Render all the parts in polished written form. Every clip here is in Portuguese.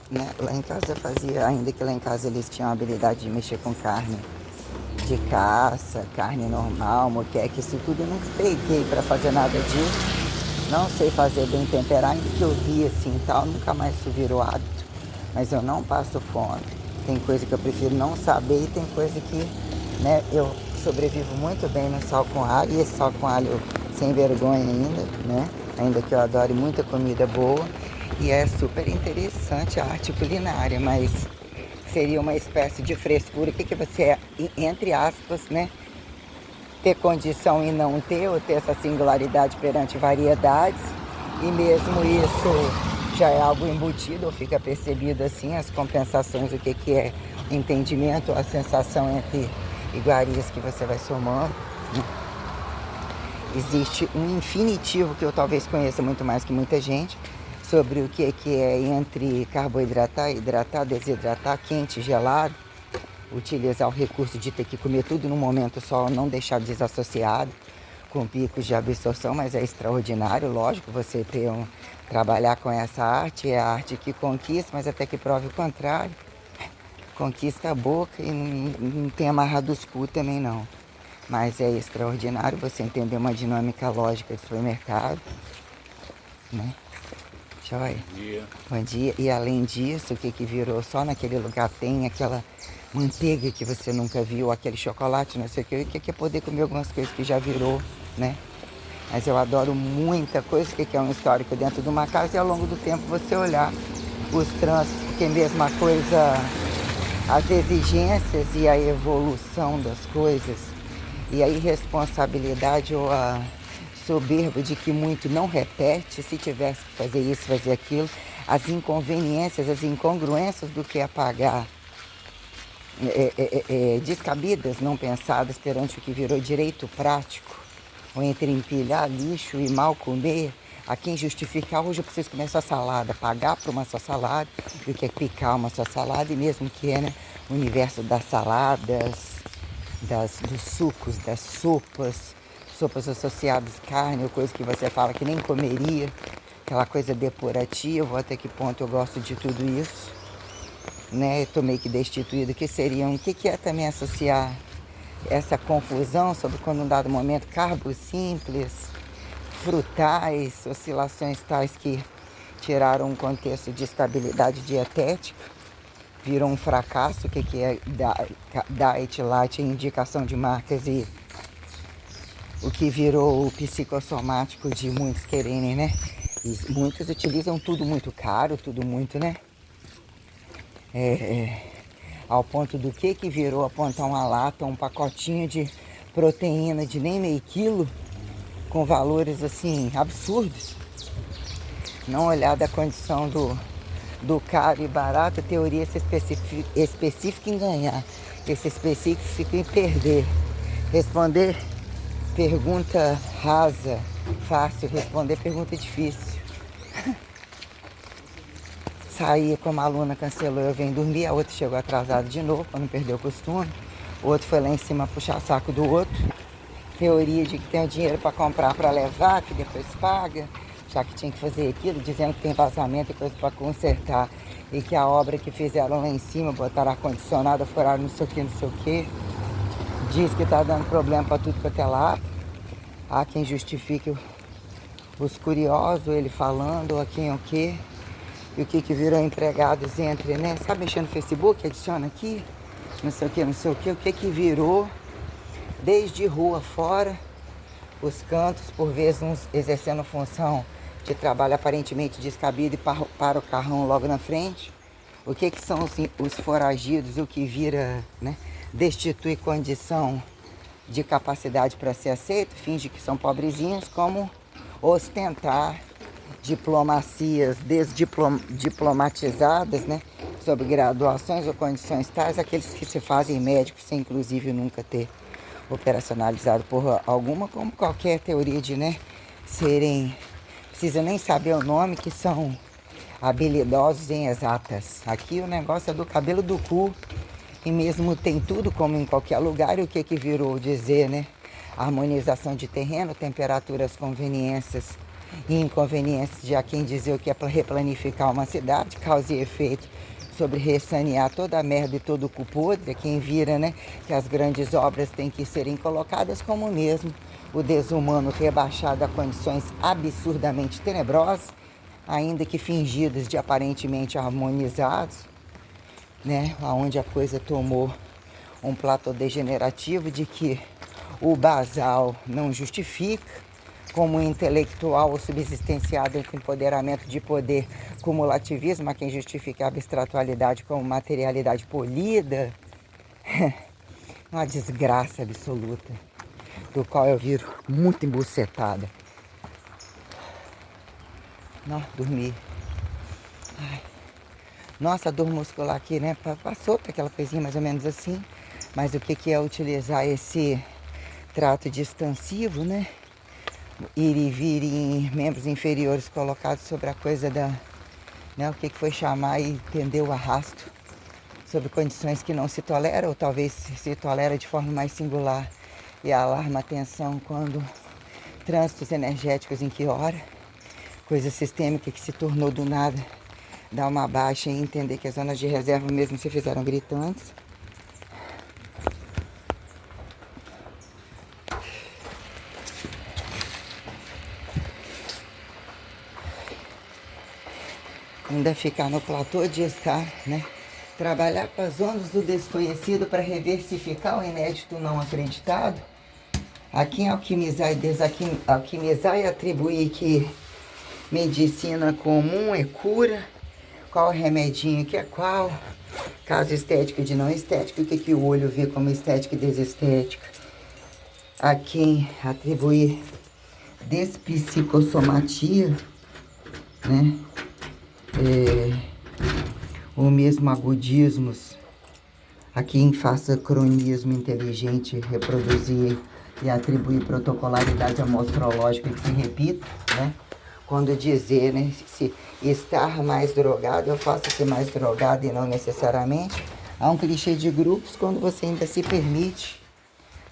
né? Lá em casa eu fazia, ainda que lá em casa eles tinham a habilidade de mexer com carne de caça, carne normal, moqueca, isso tudo eu nunca peguei para fazer nada disso. Não sei fazer bem temperar, ainda que eu vi assim e tal, nunca mais isso virou hábito. Mas eu não passo fome. Tem coisa que eu prefiro não saber e tem coisa que, né, eu sobrevivo muito bem no sal com alho, e esse sal com alho sem vergonha ainda, né? Ainda que eu adore muita comida boa. E é super interessante a arte culinária, mas seria uma espécie de frescura. O que você é, entre aspas, né? Ter condição e não ter, ou ter essa singularidade perante variedades, e mesmo isso já é algo embutido, ou fica percebido assim, as compensações, o que é o entendimento, a sensação entre iguarias que você vai somando. Existe um infinitivo que eu talvez conheça muito mais que muita gente, sobre o que é entre carboidratar, hidratar, desidratar, quente, gelado, utilizar o recurso de ter que comer tudo num momento só, não deixar desassociado, com picos de absorção, mas é extraordinário, lógico, você ter trabalhar com essa arte, é a arte que conquista, mas até que prove o contrário. Conquista a boca e não tem amarrado os cu também não. Mas é extraordinário você entender uma dinâmica lógica de supermercado, né? Joia. Bom dia. Bom dia. E além disso, o que virou só naquele lugar tem aquela manteiga que você nunca viu, aquele chocolate, não sei o que é poder comer algumas coisas que já virou, né? Mas eu adoro muita coisa, que é um histórico dentro de uma casa, e ao longo do tempo você olhar os trânsitos, porque mesmo a coisa, as exigências e a evolução das coisas, e a irresponsabilidade ou a soberba de que muito não repete, se tivesse que fazer isso, fazer aquilo, as inconveniências, as incongruências do que é pagar descabidas, não pensadas perante o que virou direito prático, ou entre empilhar lixo e mal comer, a quem justificar, hoje eu preciso comer só salada, pagar por uma só salada, e o que é picar uma só salada, e mesmo que é, né, o universo das saladas, dos sucos, das sopas, sopas associadas à carne, ou coisa que você fala que nem comeria, aquela coisa depurativa, até que ponto eu gosto de tudo isso, né? Estou meio que destituído, que seriam, o que é também associar essa confusão sobre quando em dado momento carbos simples, frutais, oscilações tais que tiraram um contexto de estabilidade dietética, virou um fracasso, o que é diet, light, indicação de marcas, e o que virou o psicossomático de muitos quererem, né? E muitos utilizam tudo muito caro, tudo muito, né? Ao ponto do que virou apontar uma lata, um pacotinho de proteína de nem meio quilo, com valores assim absurdos. Não olhar da condição do caro e barato, a teoria se específica em ganhar, esse específico em perder. Responder pergunta rasa, fácil, responder pergunta difícil. Saí, como a aluna cancelou, eu venho dormir, a outra chegou atrasada de novo, para não perder o costume. O outro foi lá em cima puxar saco do outro. Teoria de que tem o dinheiro para comprar, para levar, que depois paga, já que tinha que fazer aquilo, dizendo que tem vazamento e coisa para consertar. E que a obra que fizeram lá em cima, botaram ar-condicionado, furaram não sei o que. Diz que está dando problema para tudo quanto é lado. Há quem justifique os curiosos, ele falando, ou a quem o quê. E o que virou empregados entre, né? Sabe mexer no Facebook, adiciona aqui, não sei o que virou, desde rua fora, os cantos, por vezes uns exercendo função de trabalho aparentemente descabido e para o carrão logo na frente. O que são os foragidos, o que vira, né? Destitui condição de capacidade para ser aceito, finge que são pobrezinhos, como ostentar diplomacias desdiplomatizadas, né, sobre graduações ou condições tais, aqueles que se fazem médicos sem inclusive nunca ter operacionalizado por alguma, como qualquer teoria de, né, serem, precisa nem saber o nome, que são habilidosos em exatas. Aqui o negócio é do cabelo do cu, e mesmo tem tudo como em qualquer lugar, e o que virou dizer, né, harmonização de terreno, temperaturas, conveniências, e inconveniências de a quem dizer o que é para replanificar uma cidade, causa e efeito sobre ressanear toda a merda e todo o cu podre, quem vira, né, que as grandes obras têm que serem colocadas como mesmo o desumano rebaixado a condições absurdamente tenebrosas, ainda que fingidas de aparentemente harmonizados, né, onde a coisa tomou um platô degenerativo de que o basal não justifica, como intelectual ou subsistenciado entre empoderamento de poder, cumulativismo, a quem justifica a abstratualidade como materialidade polida, uma desgraça absoluta, do qual eu viro muito embucetada. Não, dormi. Ai. Nossa, a dor muscular aqui, né? Passou para aquela coisinha mais ou menos assim. Mas o que é utilizar esse trato distansivo, né? Ir e vir em membros inferiores colocados sobre a coisa da... Né? O que foi chamar e entender o arrasto sobre condições que não se toleram, ou talvez se tolera de forma mais singular e alarma a atenção quando trânsitos energéticos em que hora, coisa sistêmica que se tornou do nada, dar uma baixa e entender que as zonas de reserva mesmo se fizeram gritantes. Ainda ficar no platô de estar, né? Trabalhar com as ondas do desconhecido para reversificar o inédito não acreditado. Aqui em alquimizar e desalquimizar e atribuir que medicina comum é cura, qual remedinho que é qual, caso estético de não estético, o que o olho vê como estética e desestética. A quem atribuir despsicossomatia, né? Ou mesmo agudismos, a quem faça cronismo inteligente, reproduzir e atribuir protocolaridade amostrológica que se repita, né? Quando dizer, né, se estar mais drogado, eu faço ser mais drogado e não necessariamente. Há um clichê de grupos quando você ainda se permite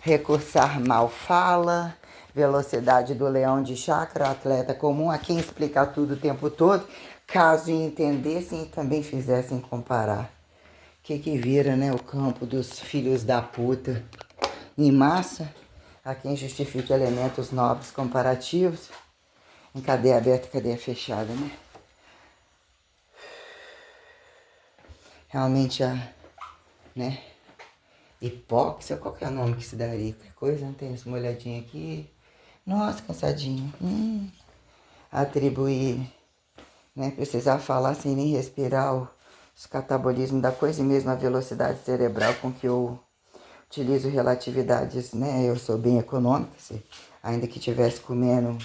recursar mal fala, velocidade do leão de chakra, atleta comum, a quem explicar tudo o tempo todo, caso entendessem e também fizessem comparar. Que vira, né, o campo dos filhos da puta em massa, a quem justifica elementos nobres comparativos, em cadeia aberta e cadeia fechada, né? Realmente né, hipóxia, qual que é o nome que se daria? Qualquer coisa, não tem uma olhadinha aqui. Nossa, cansadinho. Atribuir, né, precisar falar sem nem respirar os catabolismos da coisa e mesmo a velocidade cerebral com que eu utilizo relatividades, né? Eu sou bem econômica, ainda que estivesse comendo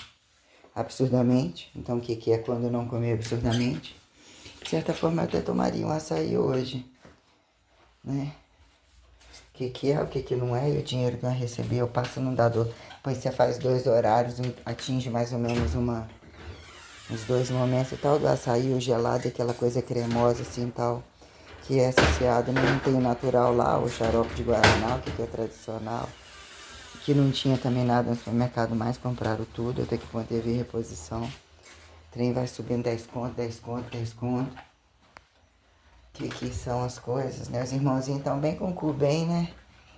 absurdamente. Então, o que é quando não comer absurdamente? De certa forma, eu até tomaria um açaí hoje, né? O que é, o que não é, e o dinheiro que eu recebi, eu passo num dado. Depois você faz 2 horários, atinge mais ou menos uns 2 momentos e tal, do açaí, o gelado, aquela coisa cremosa assim tal, que é associado, né? Não tem o natural lá, o xarope de Guaraná, que é tradicional, que não tinha também nada no supermercado mais, compraram tudo, eu tenho que manter a reposição. O trem vai subindo 10 conto, 10 conto, 10 conto. Que são as coisas, né? Os irmãozinhos estão bem com o cu bem, né?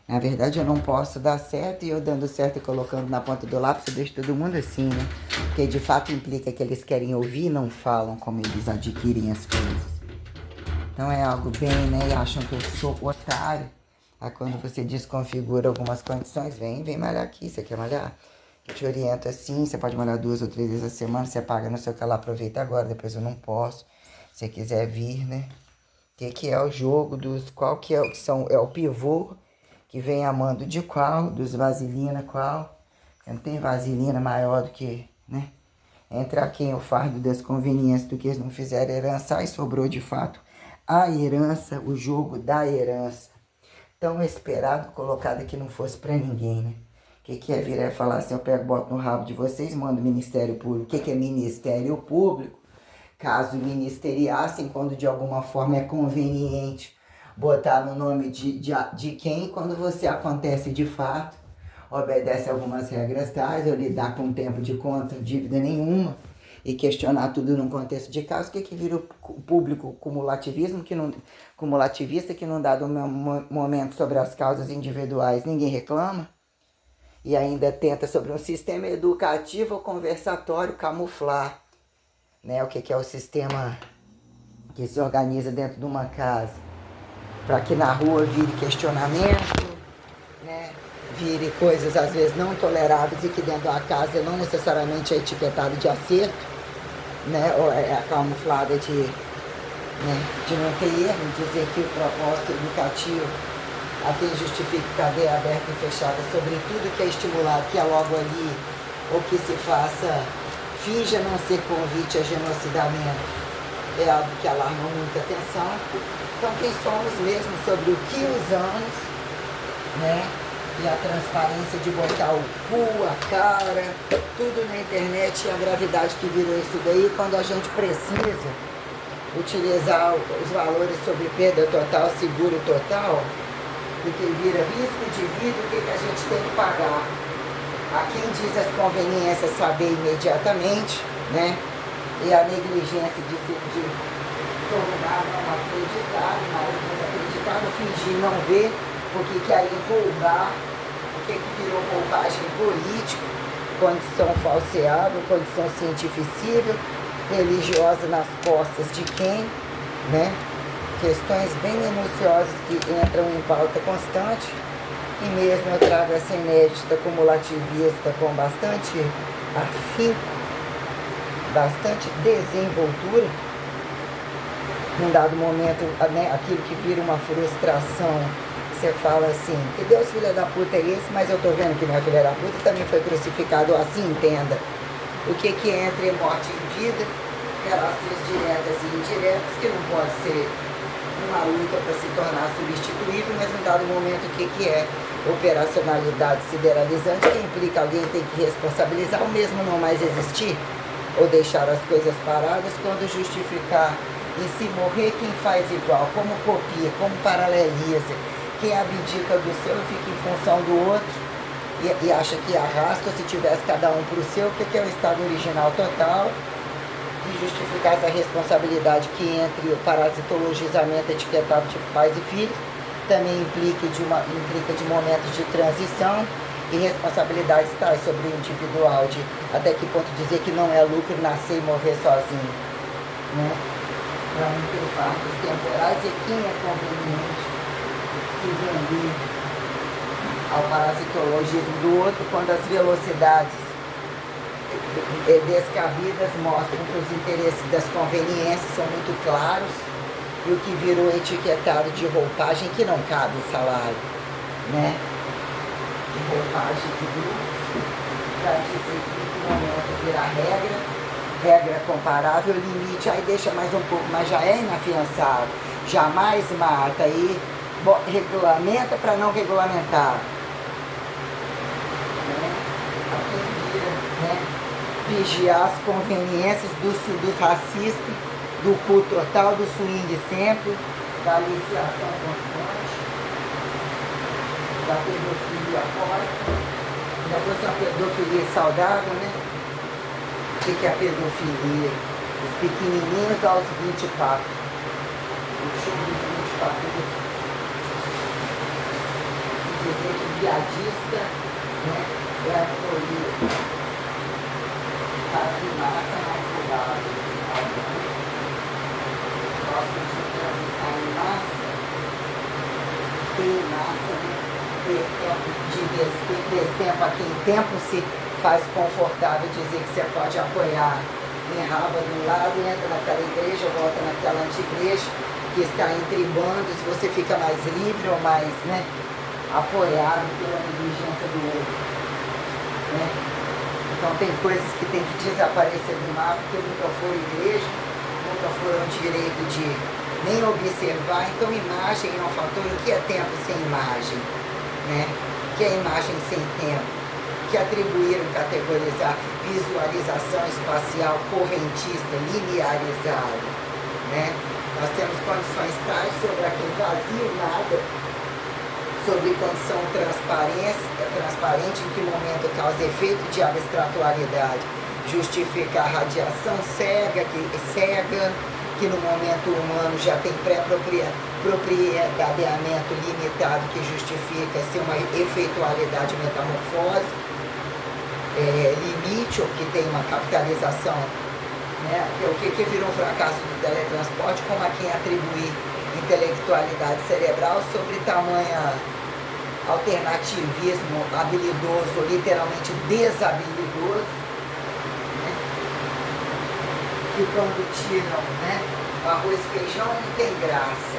Na verdade, eu não posso dar certo e eu dando certo e colocando na ponta do lápis, eu deixo todo mundo assim, né? Porque de fato implica que eles querem ouvir e não falam como eles adquirem as coisas. Então é algo bem, né? E acham que eu sou otário. Aí quando você desconfigura algumas condições, vem malhar aqui, você quer malhar? Eu te oriento assim, você pode malhar 2 ou 3 vezes a semana, você paga não sei o que lá, aproveita agora, depois eu não posso. Se você quiser vir, né? O que é o jogo dos... Qual que é o pivô que vem amando de qual, dos vaselina qual. Não tem vaselina maior do que, né? Entre a quem o fardo das conveniências do que eles não fizeram herança, e sobrou de fato a herança, o jogo da herança. Tão esperado, colocado que não fosse pra ninguém, né? O que é virar e falar assim, eu pego, boto no rabo de vocês, mando o Ministério Público. O que é Ministério Público? Caso ministeriassem, quando de alguma forma é conveniente botar no nome de quem, quando você acontece de fato, obedece algumas regras tais, eu lidar com tempo de conta, dívida nenhuma, e questionar tudo num contexto de caso, o que vira o público cumulativista que num dado momento sobre as causas individuais ninguém reclama e ainda tenta sobre um sistema educativo ou conversatório camuflar, né, o que é o sistema que se organiza dentro de uma casa, para que na rua vire questionamento, né, vire coisas às vezes não toleráveis e que dentro da casa não necessariamente é etiquetado de acerto, né, ou é camuflada de, né, de não ter erro, dizer que o propósito educativo a quem justifique cadeia aberta e fechada sobre tudo que é estimulado, que é logo ali, ou que se faça, finja não ser convite a genocidamento, é algo que alarma muita atenção. Então quem somos mesmo sobre o que usamos, né? E a transparência de botar o cu, a cara, tudo na internet e a gravidade que virou isso daí quando a gente precisa utilizar os valores sobre perda total, seguro total, porque vira risco de vida, o que a gente tem que pagar. A quem diz as conveniências saber imediatamente, né? E a negligência de tornar não acreditar, mas acreditar no fingir não ver, porque que aí roubar, o que virou roubagem política, condição falseável, condição cientificível, religiosa nas costas de quem, né? Questões bem minuciosas que entram em pauta constante, e mesmo eu trago essa inédita cumulativista com bastante afinco, bastante desenvoltura. Num dado momento, né, aquilo que vira uma frustração, você fala assim, que Deus filha da puta é esse, mas eu tô vendo que não é filha da puta, também foi crucificado, assim entenda. O que é entre morte e vida, relações diretas e indiretas, que não pode ser uma luta para se tornar substituível, mas num dado momento o que é operacionalidade sideralizante, que implica alguém tem que responsabilizar, ou mesmo não mais existir, ou deixar as coisas paradas, quando justificar e se morrer quem faz igual, como copia, como paraleliza, quem abdica do seu e fica em função do outro e acha que arrasta, se tivesse cada um para o seu, o que é o estado original total, e justificar essa responsabilidade que entre o parasitologizamento etiquetado de pais e filhos, também implica de momentos de transição, e responsabilidade está sobre o individual, de até que ponto dizer que não é lucro nascer e morrer sozinho, né? Para não ter fatos temporais, e quem é conveniente se vender ao parasitologismo do outro quando as velocidades descabidas mostram que os interesses das conveniências são muito claros, e o que virou etiquetado de roupagem que não cabe em salário, né? De roupagem de grupos, para dizer que no momento virar regra comparável, limite, aí deixa mais um pouco, mas já é inafiançável, jamais mata e regulamenta para não regulamentar. Né? Aqui vira, né? Vigiar as conveniências do racista, do cu total, do swing sempre, da aliciação constante, da pedofilia fora, da pedofilia saudável, né? O que é a pedofilia? Os pequenininhos aos 24. O show dos 24. Dizer que viadista, né, é a folia. Faz massa mais saudável. Gosta de transitar em massa, ter massa, né? Ter tempo de respeito, ter tempo a quem tempo se faz confortável dizer que você pode apoiar em raba de um lado, entra naquela igreja, volta naquela antigreja, que está entre bandos, você fica mais livre ou mais, né, apoiado pela negligência do outro. Né? Então tem coisas que tem que desaparecer do mapa, porque nunca foram igreja, nunca foram direito de nem observar. Então imagem é um fator. O que é tempo sem imagem? Né? O que é imagem sem tempo? Que atribuíram, categorizar, visualização espacial correntista, linearizada, né? Nós temos condições tais sobre aquele vazio, nada, sobre condição transparente, em que momento causa efeito de abstratualidade, justificar a radiação cega, que no momento humano já tem pré-propriedade limitado, que justifica ser uma efeitualidade metamorfósica, limite, ou que tem uma capitalização, né? O que virou um fracasso do teletransporte, como a quem atribuir intelectualidade cerebral sobre tamanha alternativismo habilidoso, ou literalmente desabilidoso, né? Que quando tiram, né, o arroz e feijão não tem graça,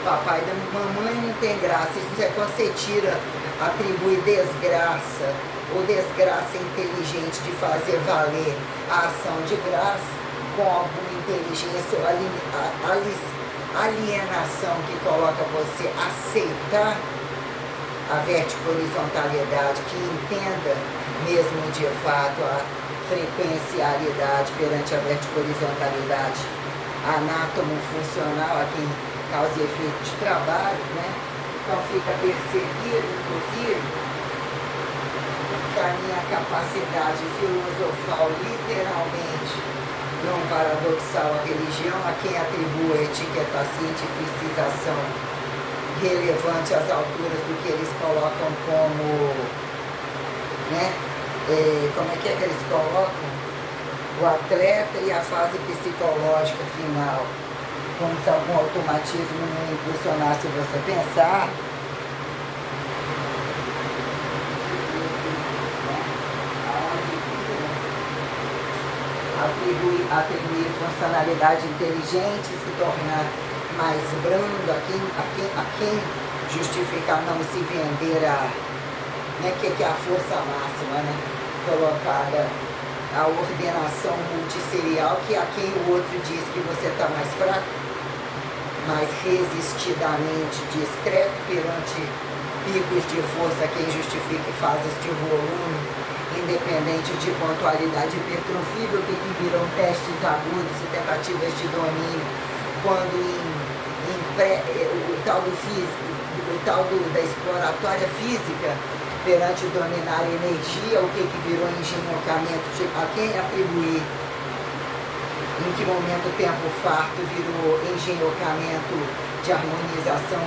papai da mamãe não tem graça, isso é quando você tira, atribui desgraça, ou desgraça inteligente de fazer valer a ação de graça, com alguma inteligência ou alienação que coloca você a aceitar a vertico-horizontalidade, que entenda mesmo de fato a frequencialidade perante a vertico-horizontalidade, anátomo-funcional, a quem causa e efeito de trabalho, né? Então fica percebido, inclusive, que a minha capacidade filosofal, literalmente, não paradoxal à religião, a quem atribui a etiqueta cientificização relevante às alturas do que eles colocam como, né, como é que eles colocam? O atleta e a fase psicológica final, como se algum automatismo não impulsionasse você a pensar. Atribuir funcionalidade inteligente, se tornar mais brando, a quem justificar não se vender a, né, que é a força máxima, né, colocada a ordenação multisserial, que a quem o outro diz que você está mais fraco, mais resistidamente discreto perante picos de força, quem justifica fases de volume, independente de pontualidade hipertrofível, que viram testes agudos e tentativas de domínio, quando o tal do físico, da exploratória física, perante dominar a energia, o que virou engenhocamento, a quem atribuir, em que momento o tempo farto virou engenhocamento de harmonização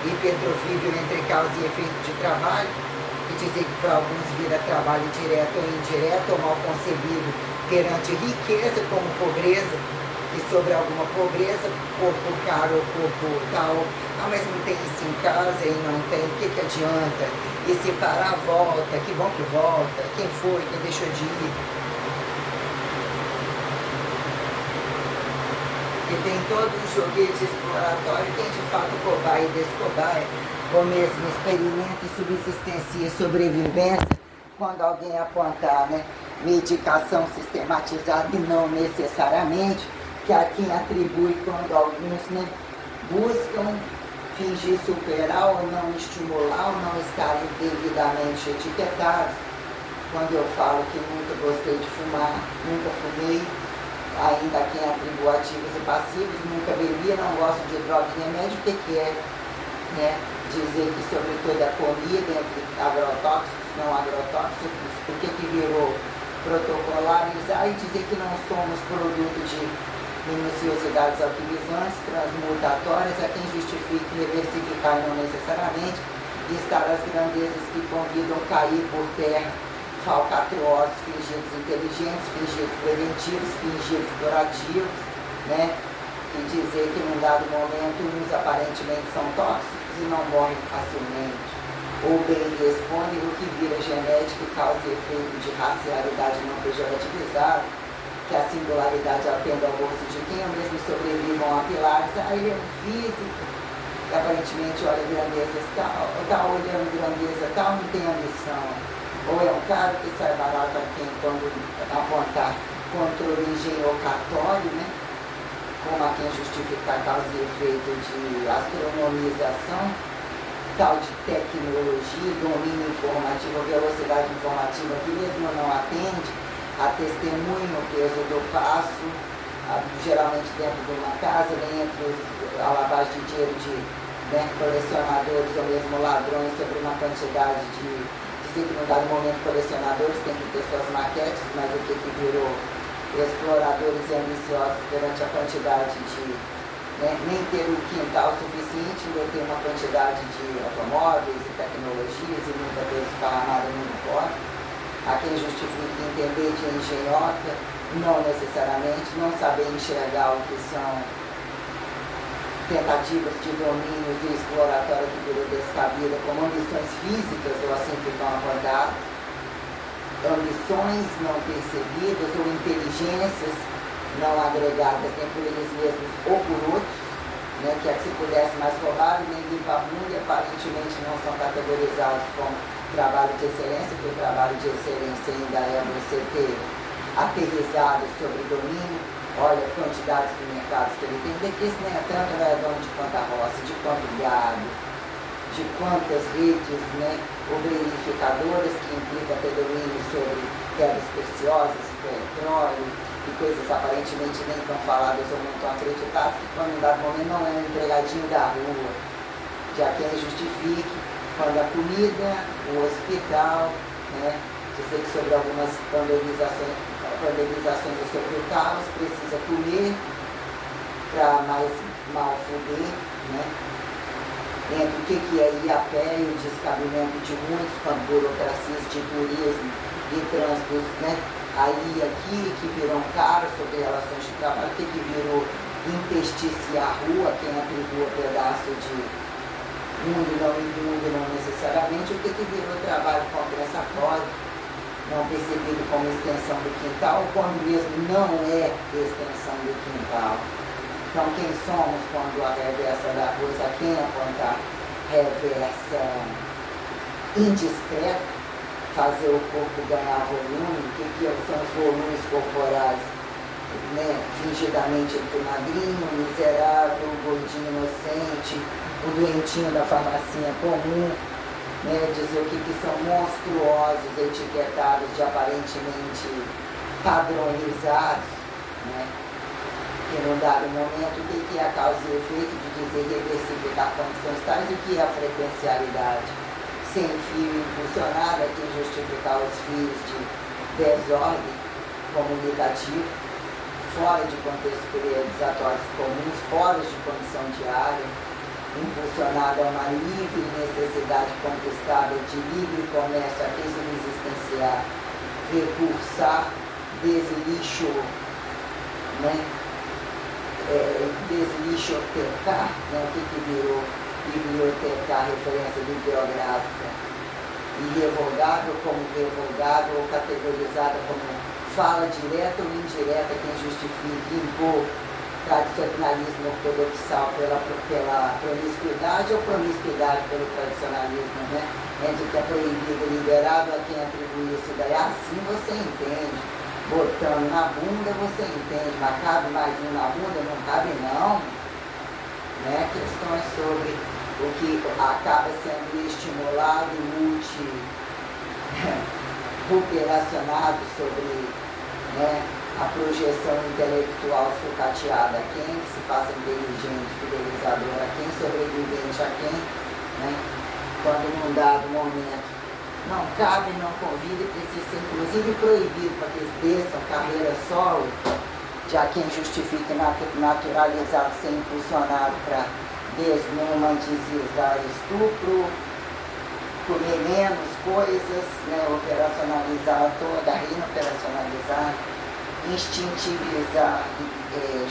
hipertrofível entre causa e efeito de trabalho, e dizer que para alguns vira trabalho direto ou indireto, ou mal concebido perante riqueza como pobreza, que sobre alguma pobreza, corpo caro ou corpo tal, mas não tem isso em casa e não tem, o que adianta? E se parar, volta, que bom que volta, quem foi, quem deixou de ir. E tem todo um joguete exploratório, quem de fato cobaia e descobaia, ou mesmo experimenta e subsistencia e sobrevivência, quando alguém apontar, né, medicação sistematizada e não necessariamente, que a quem atribui quando alguns, né, buscam fingir superar ou não estimular ou não estarem devidamente etiquetados. Quando eu falo que nunca gostei de fumar, nunca fumei, ainda quem atribui ativos e passivos, nunca bebia, não gosto de droga e remédio, o que é, né, dizer que sobre toda a comida, entre agrotóxicos, não agrotóxicos, o que virou protocolarizar e dizer que não somos produto de minuciosidades alquimizantes, transmutatórias, a quem justifique reversificar e não necessariamente, e estar as grandezas que convidam a cair por terra, falcatruosos, fingidos inteligentes, fingidos preventivos, fingidos curativos, né? E dizer que num dado momento uns aparentemente são tóxicos e não morrem facilmente, ou bem respondem o que vira genética e causa efeito de racialidade não pejorativizada, que a singularidade atenda ao bolso de quem ou mesmo sobrevivam a pilares, aí ele é um físico, que aparentemente olha grandezas tal, está olhando grandeza tal, não tem ambição. Ou é um cara que sai barato a quem, quando apontar contra o engenhocatório, né? Como a quem justificar causa e efeito de astronomização, tal de tecnologia, domínio informativo, velocidade informativa, que mesmo não atende a testemunho no peso do passo, geralmente dentro de uma casa, nem entre a lavagem de dinheiro de, né, colecionadores ou mesmo ladrões sobre uma quantidade de dizer que, num dado momento, colecionadores têm que ter suas maquetes, mas o que virou exploradores e ambiciosos perante a quantidade de, né, nem ter um quintal suficiente, ainda ter uma quantidade de automóveis e tecnologias e muita coisa esparramada no mundo fora. A quem justifica entender de engenhoca, não necessariamente, não saber enxergar o que são tentativas de domínio e exploratória que virou descabida como ambições físicas, ou assim ficam acordados, ambições não percebidas ou inteligências não agregadas nem por eles mesmos ou por outros, né, que é que se pudesse mais roubar nem limpar a bunda, e aparentemente não são categorizados como trabalho de excelência, porque o trabalho de excelência ainda é você ter aterrizado sobre o domínio. Olha a quantidade de mercados que ele tem, daqui isso nem é tanto, não é dono de quanta roça, de quanto gado, de quantas redes, né, obrificadoras, que implica ter domínio sobre pedras preciosas, petróleo e coisas aparentemente nem tão faladas ou não tão acreditadas, que quando em dado momento não é um empregadinho da rua, de a quem justifique, quando a comida, o hospital, né, dizer que sobre algumas pandemizações ou sobre o caos, precisa comer para mais mal foder, né? Entre o que é ir a pé e o descabimento de muitos, com as burocracias de turismo e trânsitos, né? Ali e aqui, que viram caro sobre relações de trabalho, o que virou intesticiar a rua, quem atribua pedaço de mundo não necessariamente, o que virou trabalho compensatório, não percebido como extensão do quintal, quando mesmo não é extensão do quintal. Então, quem somos quando a reversa da coisa, a quem apontar reversa indiscreta, fazer o corpo ganhar volume, o que são os volumes corporais, né, fingidamente magrinho, miserável, gordinho inocente, o doentinho da farmacinha comum, né, dizer o que são monstruosos, etiquetados de aparentemente padronizados, né, que num dado momento o que é a causa e efeito de dizer reversificar condições tais, o que é a frequencialidade, sem fio impulsionado, aqui justificar os fios de desordem comunicativo, fora de contextos priorizatórios comuns, fora de condição diária, impulsionada a uma livre necessidade conquistada de livre comércio, a quem subsistenciar, recursar, deslixo, né? Deslixotecar, né? O que virou bibliotecar, referência bibliográfica, irrevogável como revogável, ou categorizada como fala direta ou indireta, quem justifica impor tradicionalismo ortodoxal pela promiscuidade ou promiscuidade pelo tradicionalismo, né? Entre o que é proibido e liberado, a quem atribui isso daí, assim você entende. Botando na bunda você entende, mas cabe mais um na bunda? Não cabe não. Né? Questões sobre o que acaba sendo estimulado, operacionado sobre, né, a projeção intelectual sucateada, a quem se faça inteligente, fidelizador, a quem sobrevivente, a quem, né, quando num dado momento não cabe, não convida, precisa ser inclusive proibido para que eles desçam carreira solo, de a quem justifique naturalizado, ser impulsionado para desromantizar estupro, comer menos coisas, né, operacionalizar toda, reoperacionalizar, instintivizar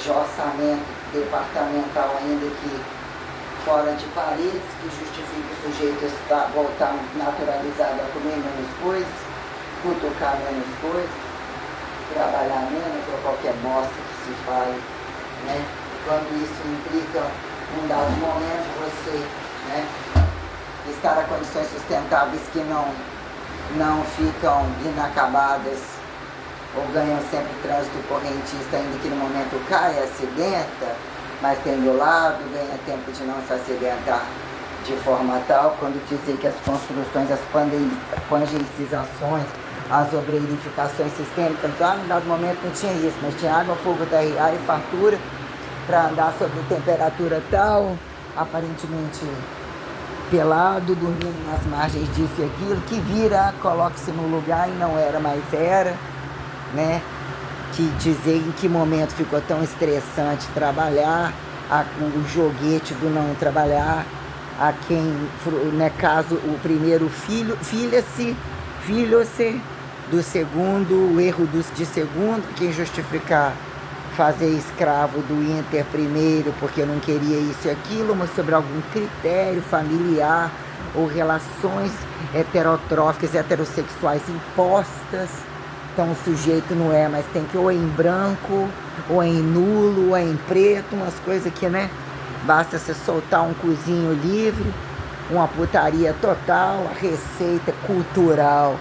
jossamento departamental, ainda que fora de paredes, que justifica o sujeito estar, voltar naturalizado a comer menos coisas, cutucar menos coisas, trabalhar menos, ou qualquer bosta que se fale, né? Quando isso implica, num dado momento, você, né, estar a condições sustentáveis que não ficam inacabadas ou ganham sempre trânsito correntista, ainda que no momento caia, acidenta, mas tem do lado, ganha tempo de não se acidentar de forma tal, quando dizer que as construções, as pangeicizações, as obreirificações sistêmicas, no dado momento não tinha isso, mas tinha água, fogo, terra e fartura para andar sob temperatura tal, aparentemente pelado, dormindo nas margens disso e aquilo, que vira, coloque-se no lugar e não era, mais era, né? Que dizer em que momento ficou tão estressante trabalhar, o joguete do não trabalhar, a quem, né, caso o primeiro filho-se do segundo, o erro de segundo, quem justificar fazer escravo do Inter primeiro porque não queria isso e aquilo, mas sobre algum critério familiar ou relações heterotróficas, heterossexuais impostas. Então o sujeito não é, mas tem que ou é em branco, ou é em nulo, ou é em preto, umas coisas que, né? Basta você soltar um cozinho livre, uma putaria total, a receita cultural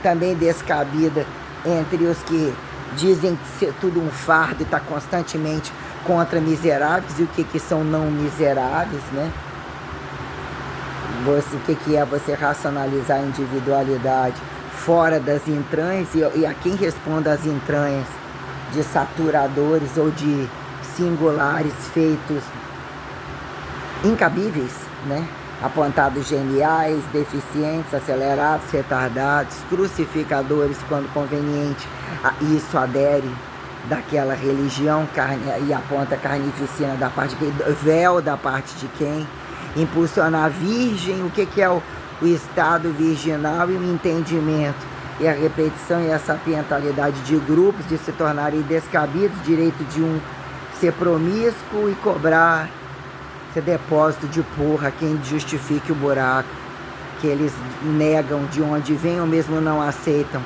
também descabida entre os que dizem ser tudo um fardo e está constantemente contra miseráveis, e o que são não miseráveis, né? O que é você racionalizar a individualidade fora das entranhas, e a quem responda as entranhas de saturadores ou de singulares feitos incabíveis, né? Apontados geniais, deficientes, acelerados, retardados, crucificadores quando conveniente, isso adere daquela religião, e aponta carnificina da parte de quem, véu da parte de quem, impulsionar virgem, o que é o estado virginal e o entendimento, e a repetição e a sapientalidade de grupos de se tornarem descabidos, direito de um ser promíscuo e cobrar ser depósito de porra quem justifique o buraco, que eles negam de onde vem ou mesmo não aceitam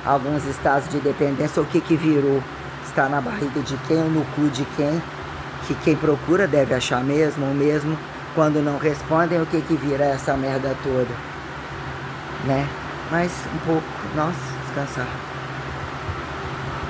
alguns estados de dependência, ou o que virou, está na barriga de quem ou no cu de quem, que quem procura deve achar mesmo, ou mesmo quando não respondem, o que vira essa merda toda, né? Mas um pouco, nossa, descansar.